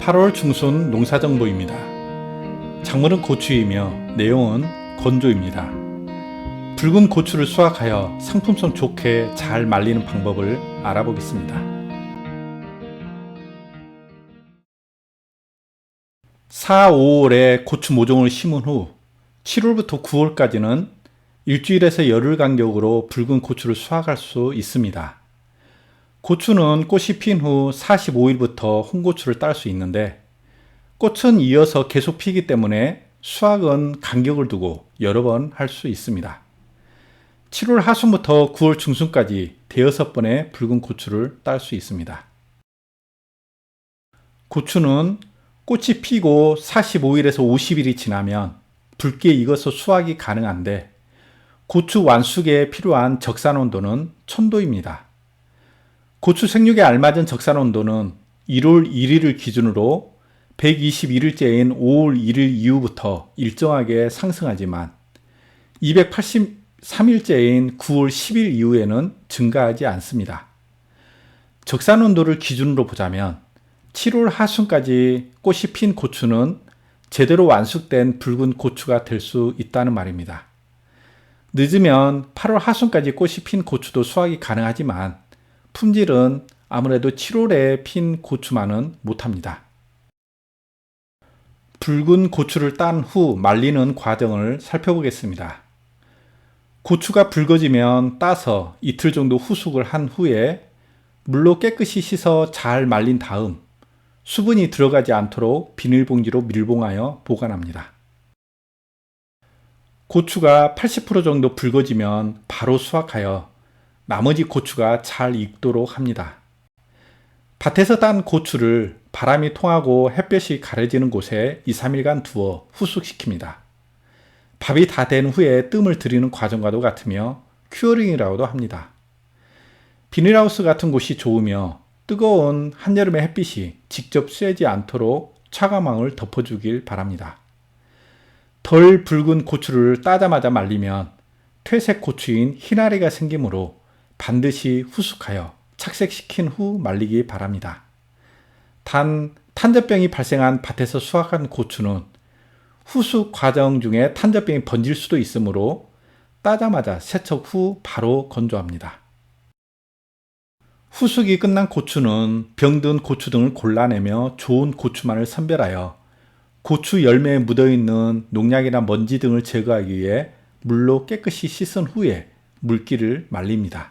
8월 중순 농사정보입니다. 작물은 고추이며 내용은 건조입니다. 붉은 고추를 수확하여 상품성 좋게 잘 말리는 방법을 알아보겠습니다. 4, 5월에 고추 모종을 심은 후 7월부터 9월까지는 일주일에서 열흘 간격으로 붉은 고추를 수확할 수 있습니다. 고추는 꽃이 핀 후 45일부터 홍고추를 딸 수 있는데 꽃은 이어서 계속 피기 때문에 수확은 간격을 두고 여러 번 할 수 있습니다. 7월 하순부터 9월 중순까지 대여섯 번의 붉은 고추를 딸 수 있습니다. 고추는 꽃이 피고 45일에서 50일이 지나면 붉게 익어서 수확이 가능한데 고추 완숙에 필요한 적산 온도는 1000도입니다. 고추 생육에 알맞은 적산 온도는 1월 1일을 기준으로 121일째인 5월 1일 이후부터 일정하게 상승하지만 283일째인 9월 10일 이후에는 증가하지 않습니다. 적산 온도를 기준으로 보자면 7월 하순까지 꽃이 핀 고추는 제대로 완숙된 붉은 고추가 될 수 있다는 말입니다. 늦으면 8월 하순까지 꽃이 핀 고추도 수확이 가능하지만 품질은 아무래도 7월에 핀 고추만은 못합니다. 붉은 고추를 딴 후 말리는 과정을 살펴보겠습니다. 고추가 붉어지면 따서 이틀 정도 후숙을 한 후에 물로 깨끗이 씻어 잘 말린 다음 수분이 들어가지 않도록 비닐봉지로 밀봉하여 보관합니다. 고추가 80% 정도 붉어지면 바로 수확하여 나머지 고추가 잘 익도록 합니다. 밭에서 딴 고추를 바람이 통하고 햇볕이 가려지는 곳에 2, 3일간 두어 후숙시킵니다. 밥이 다 된 후에 뜸을 들이는 과정과도 같으며 큐어링이라고도 합니다. 비닐하우스 같은 곳이 좋으며 뜨거운 한여름의 햇빛이 직접 쐬지 않도록 차가망을 덮어주길 바랍니다. 덜 붉은 고추를 따자마자 말리면 퇴색 고추인 흰아리가 생기므로 반드시 후숙하여 착색시킨 후 말리기 바랍니다. 단, 탄저병이 발생한 밭에서 수확한 고추는 후숙 과정 중에 탄저병이 번질 수도 있으므로 따자마자 세척 후 바로 건조합니다. 후숙이 끝난 고추는 병든 고추 등을 골라내며 좋은 고추만을 선별하여 고추 열매에 묻어있는 농약이나 먼지 등을 제거하기 위해 물로 깨끗이 씻은 후에 물기를 말립니다.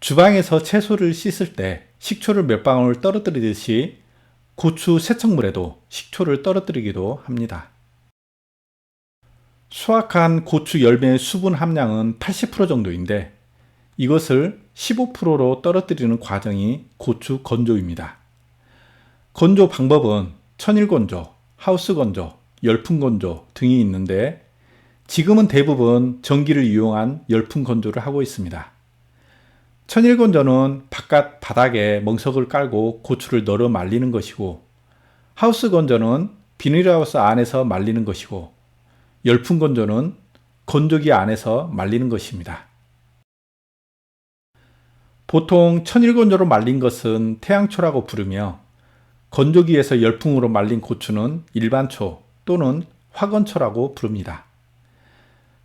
주방에서 채소를 씻을 때 식초를 몇 방울 떨어뜨리듯이 고추 세척물에도 식초를 떨어뜨리기도 합니다. 수확한 고추 열매의 수분 함량은 80% 정도인데 이것을 15%로 떨어뜨리는 과정이 고추 건조입니다. 건조 방법은 천일 건조, 하우스 건조, 열풍 건조 등이 있는데 지금은 대부분 전기를 이용한 열풍 건조를 하고 있습니다. 천일 건조는 바깥 바닥에 멍석을 깔고 고추를 널어 말리는 것이고 하우스 건조는 비닐하우스 안에서 말리는 것이고 열풍 건조는 건조기 안에서 말리는 것입니다. 보통 천일 건조로 말린 것은 태양초라고 부르며 건조기에서 열풍으로 말린 고추는 일반초 또는 화건초라고 부릅니다.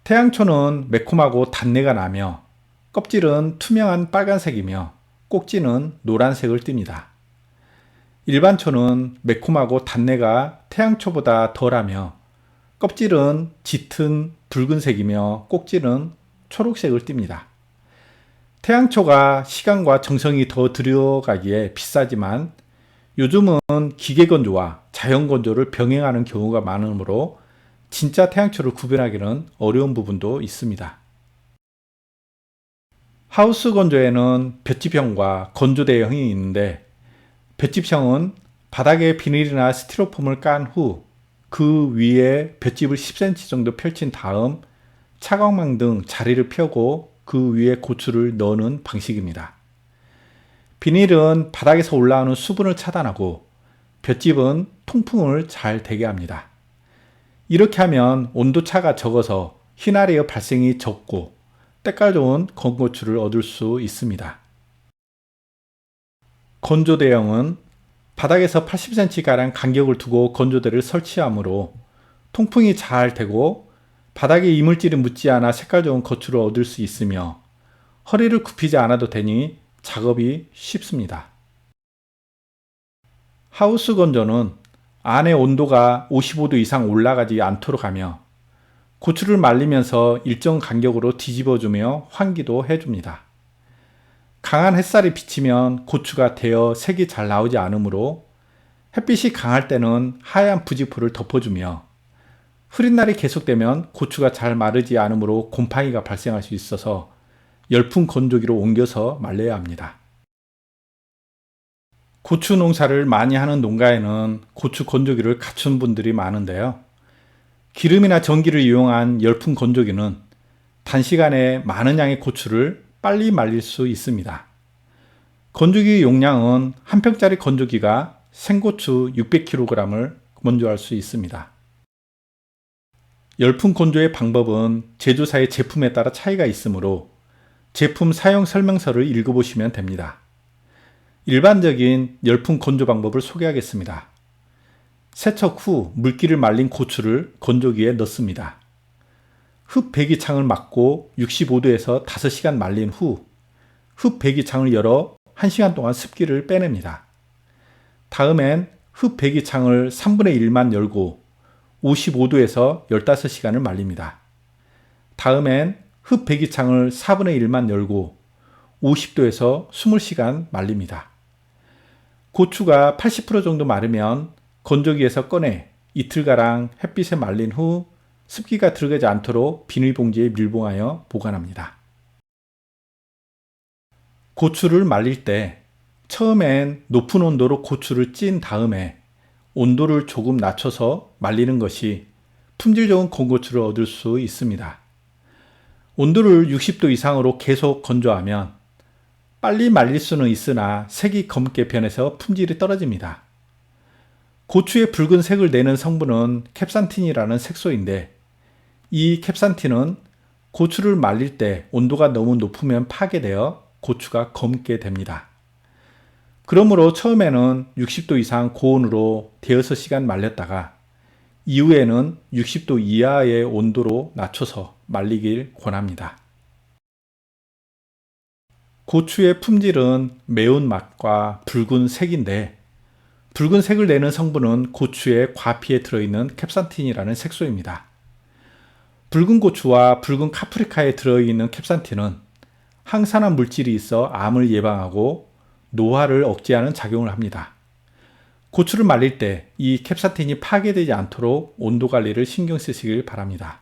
태양초는 매콤하고 단내가 나며 껍질은 투명한 빨간색이며 꼭지는 노란색을 띱니다. 일반초는 매콤하고 단내가 태양초보다 덜하며 껍질은 짙은 붉은색이며 꼭지는 초록색을 띱니다. 태양초가 시간과 정성이 더 들어가기에 비싸지만 요즘은 기계건조와 자연건조를 병행하는 경우가 많으므로 진짜 태양초를 구별하기는 어려운 부분도 있습니다. 하우스 건조에는 볏짚형과 건조 대형이 있는데 볏짚형은 바닥에 비닐이나 스티로폼을 깐 후 그 위에 볏짚을 10cm 정도 펼친 다음 차광망 등 자리를 펴고 그 위에 고추를 넣는 방식입니다. 비닐은 바닥에서 올라오는 수분을 차단하고 볏짚은 통풍을 잘 되게 합니다. 이렇게 하면 온도차가 적어서 흰아리의 발생이 적고 때깔 좋은 건고추를 얻을 수 있습니다. 건조 대형은 바닥에서 80cm가량 간격을 두고 건조대를 설치하므로 통풍이 잘 되고 바닥에 이물질이 묻지 않아 색깔 좋은 고추를 얻을 수 있으며 허리를 굽히지 않아도 되니 작업이 쉽습니다. 하우스 건조는 안의 온도가 55도 이상 올라가지 않도록 하며 고추를 말리면서 일정 간격으로 뒤집어주며 환기도 해줍니다. 강한 햇살이 비치면 고추가 데어 색이 잘 나오지 않으므로 햇빛이 강할 때는 하얀 부직포를 덮어주며 흐린 날이 계속되면 고추가 잘 마르지 않으므로 곰팡이가 발생할 수 있어서 열풍 건조기로 옮겨서 말려야 합니다. 고추 농사를 많이 하는 농가에는 고추 건조기를 갖춘 분들이 많은데요. 기름이나 전기를 이용한 열풍 건조기는 단시간에 많은 양의 고추를 빨리 말릴 수 있습니다. 건조기 용량은 한 평짜리 건조기가 생고추 600kg을 건조할 수 있습니다. 열풍 건조의 방법은 제조사의 제품에 따라 차이가 있으므로 제품 사용 설명서를 읽어보시면 됩니다. 일반적인 열풍 건조 방법을 소개하겠습니다. 세척 후 물기를 말린 고추를 건조기에 넣습니다. 흡 배기창을 막고 65도에서 5시간 말린 후 흡 배기창을 열어 1시간 동안 습기를 빼냅니다. 다음엔 흡 배기창을 3분의 1만 열고 55도에서 15시간을 말립니다. 다음엔 흡 배기창을 4분의 1만 열고 50도에서 20시간 말립니다. 고추가 80% 정도 마르면 건조기에서 꺼내 이틀가량 햇빛에 말린 후 습기가 들어가지 않도록 비닐봉지에 밀봉하여 보관합니다. 고추를 말릴 때 처음엔 높은 온도로 고추를 찐 다음에 온도를 조금 낮춰서 말리는 것이 품질 좋은 건고추를 얻을 수 있습니다. 온도를 60도 이상으로 계속 건조하면 빨리 말릴 수는 있으나 색이 검게 변해서 품질이 떨어집니다. 고추의 붉은색을 내는 성분은 캡산틴이라는 색소인데 이 캡산틴은 고추를 말릴 때 온도가 너무 높으면 파괴되어 고추가 검게 됩니다. 그러므로 처음에는 60도 이상 고온으로 대여섯 시간 말렸다가 이후에는 60도 이하의 온도로 낮춰서 말리길 권합니다. 고추의 품질은 매운맛과 붉은색인데 붉은색을 내는 성분은 고추의 과피에 들어있는 캡산틴이라는 색소입니다. 붉은 고추와 붉은 카프리카에 들어있는 캡산틴은 항산화 물질이 있어 암을 예방하고 노화를 억제하는 작용을 합니다. 고추를 말릴 때 이 캡산틴이 파괴되지 않도록 온도 관리를 신경 쓰시길 바랍니다.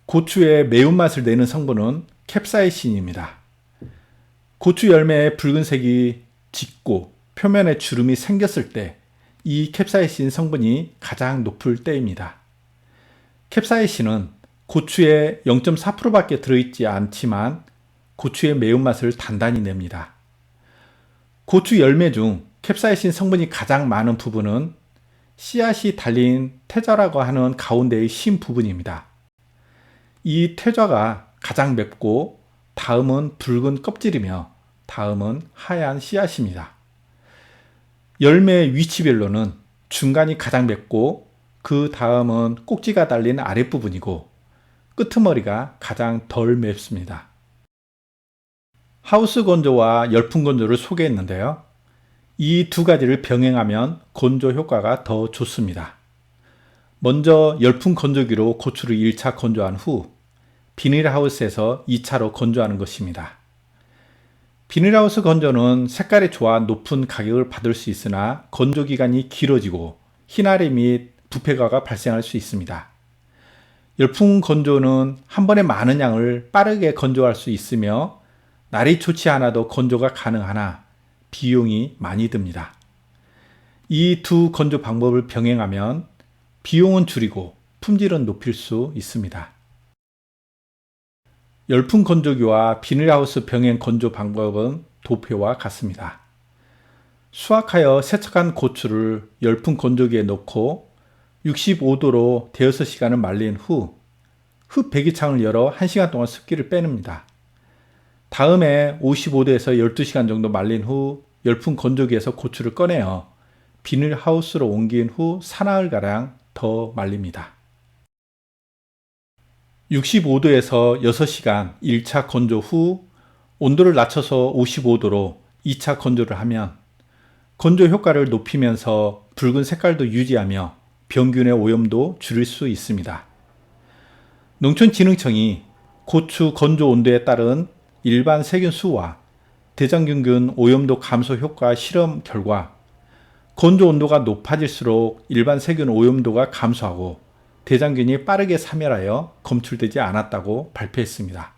고추의 매운맛을 내는 성분은 캡사이신입니다. 고추 열매의 붉은색이 짙고 표면에 주름이 생겼을 때 이 캡사이신 성분이 가장 높을 때입니다. 캡사이신은 고추의 0.4%밖에 들어있지 않지만 고추의 매운맛을 단단히 냅니다. 고추 열매 중 캡사이신 성분이 가장 많은 부분은 씨앗이 달린 태좌라고 하는 가운데의 심 부분입니다. 이 태좌가 가장 맵고 다음은 붉은 껍질이며 다음은 하얀 씨앗입니다. 열매 위치별로는 중간이 가장 맵고 그 다음은 꼭지가 달린 아랫부분이고 끄트머리가 가장 덜 맵습니다. 하우스 건조와 열풍 건조를 소개했는데요. 이 두 가지를 병행하면 건조 효과가 더 좋습니다. 먼저 열풍 건조기로 고추를 1차 건조한 후 비닐하우스에서 2차로 건조하는 것입니다. 비닐하우스 건조는 색깔이 좋아 높은 가격을 받을 수 있으나 건조기간이 길어지고 흰아래 및 부패가가 발생할 수 있습니다. 열풍 건조는 한 번에 많은 양을 빠르게 건조할 수 있으며 날이 좋지 않아도 건조가 가능하나 비용이 많이 듭니다. 이 두 건조 방법을 병행하면 비용은 줄이고 품질은 높일 수 있습니다. 열풍 건조기와 비닐하우스 병행 건조 방법은 도표와 같습니다. 수확하여 세척한 고추를 열풍 건조기에 넣고 65도로 대여섯 시간을 말린 후 흡 배기창을 열어 1시간 동안 습기를 빼냅니다. 다음에 55도에서 12시간 정도 말린 후 열풍 건조기에서 고추를 꺼내어 비닐하우스로 옮긴 후 사나흘가량 더 말립니다. 65도에서 6시간 1차 건조 후 온도를 낮춰서 55도로 2차 건조를 하면 건조 효과를 높이면서 붉은 색깔도 유지하며 병균의 오염도 줄일 수 있습니다. 농촌진흥청이 고추 건조 온도에 따른 일반 세균 수와 대장균균 오염도 감소 효과 실험 결과 건조 온도가 높아질수록 일반 세균 오염도가 감소하고 대장균이 빠르게 사멸하여 검출되지 않았다고 발표했습니다.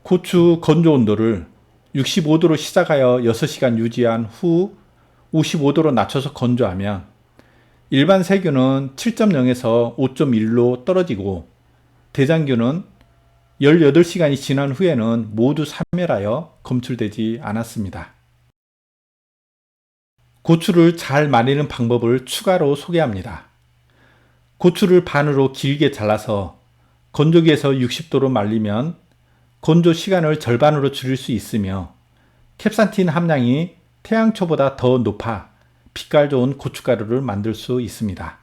고추 건조 온도를 65도로 시작하여 6시간 유지한 후 55도로 낮춰서 건조하면 일반 세균은 7.0에서 5.1로 떨어지고 대장균은 18시간이 지난 후에는 모두 사멸하여 검출되지 않았습니다. 고추를 잘 말리는 방법을 추가로 소개합니다. 고추를 반으로 길게 잘라서 건조기에서 60도로 말리면 건조 시간을 절반으로 줄일 수 있으며 캡산틴 함량이 태양초보다 더 높아 빛깔 좋은 고춧가루를 만들 수 있습니다.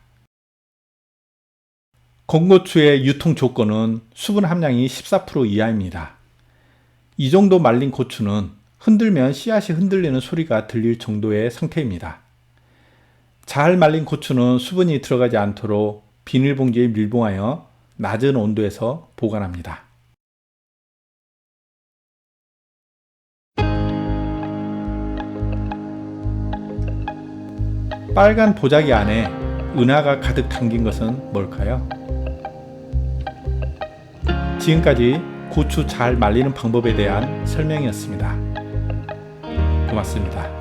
건고추의 유통 조건은 수분 함량이 14% 이하입니다. 이 정도 말린 고추는 흔들면 씨앗이 흔들리는 소리가 들릴 정도의 상태입니다. 잘 말린 고추는 수분이 들어가지 않도록 비닐봉지에 밀봉하여 낮은 온도에서 보관합니다. 빨간 보자기 안에 은하가 가득 담긴 것은 뭘까요? 지금까지 고추 잘 말리는 방법에 대한 설명이었습니다. 고맙습니다.